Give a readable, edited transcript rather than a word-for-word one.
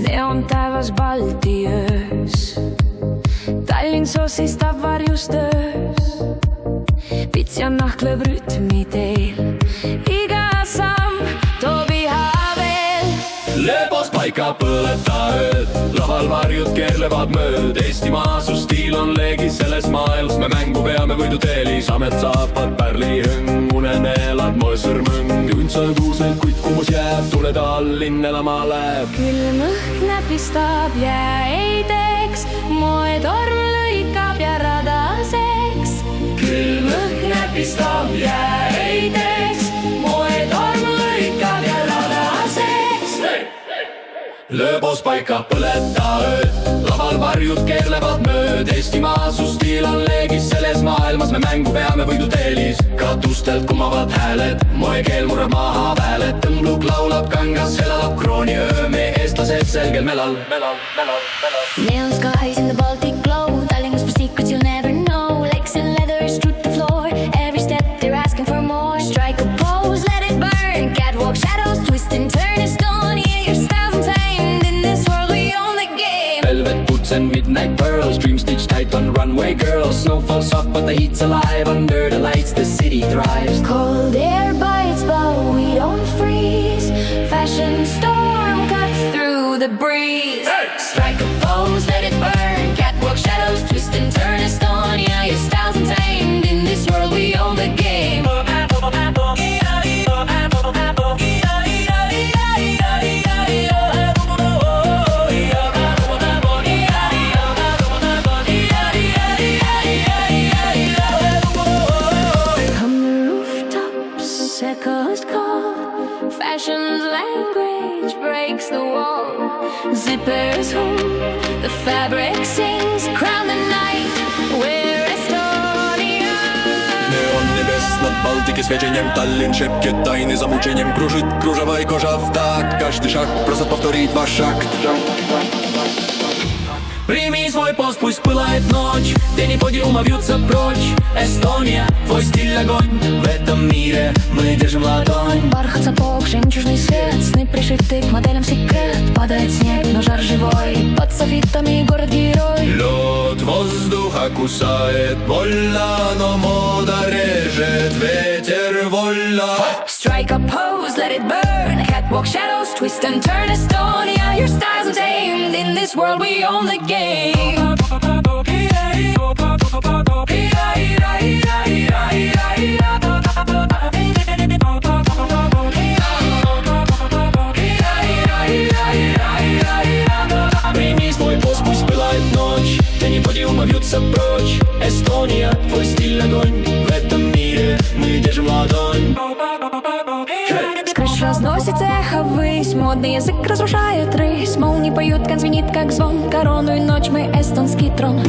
Neon taevas Balti öös, Tallinn sosistab varjust öös. Pits ja nahk lööb rütmi teel, iga samm toob iha veel. Lebos paika põleta ööd, laval varjud keerlevad mööd. Eestimaa su stiil on leegis selles maailmas, me mängu peame võiduteelis. Amet saapad pärlihõng, uneneelad moe sõrmõng. Üntsa kuuseid, kuid kumus jääb, tule Tallinn elama läheb. Külm õhk näpistab jää ei teeks, moetorm lõikab ja radaseks. Külm õhk näpistab jää ei teeks, moetorm lõikab ja radaseks. Lebos paika põleta ööd, laval varjud keerlevad mööd. Eestimaa su stiil on leegis selles maailmas, me mängu peame võiduteelis. Katustelt kumavad hääled, moekeel murrab maha vääled. Tõmbluk laulab kangas, elab krooni öö, me eestlased selgel melal. Neon skies in the Baltic glow, Tallinnas for secrets you'll never know. Legs and leather strut the floor, every step they're asking for more. Strike a pose, let it burn, catwalk shadows, twist and turn Estonia, your style's untamed. In this world we own the game. Velvet boots and midnight pearls, dream stitched tight on runway girls. Snow falls soft but the heat's alive, under the lights the city thrives. Cold air bites but we don't freeze, fashion storm cuts through the breeze. Strike a pose, let it burn, catwalk shadows, twist and turn Estonia, your style's untamed. In this world we own the game. Echoes call, fashion's language breaks the wall. Zippers hum, the fabric sings, crown the night, we're Estonia. Neon niebes nad Bałtykiem świeczeniem, Tallinn szepkie tajny zamuczeniem. Króżawa i korza w takt, każdy szak prosto повторит ваш акт. Прими свой пост, пусть пылает ночь, тени подиума вьются прочь. Эстония, твой стиль огонь, в этом мире мы держим ладонь. Бархат сапог, жемчужный свет, сны пришиты к моделям секрет. Падает снег, но жар живой, под софитами город-герой. Лед воздуха кусает больно, но мода режет ветер вольно. Strike a pose, let it burn, catwalk shadows, twist and turn Estonia, your style's untamed. In this world we own the game. Прими свой пост, пусть пылает ночь, тени подиума вьются прочь. Эстония, твой стиль огонь, в этом мире мы держим ладонь. С крыш разносится эхо ввысь, модный язык разрушает рысь. Молнии поют, ткань звенит как звон, корону и ночь мы эстонский трон.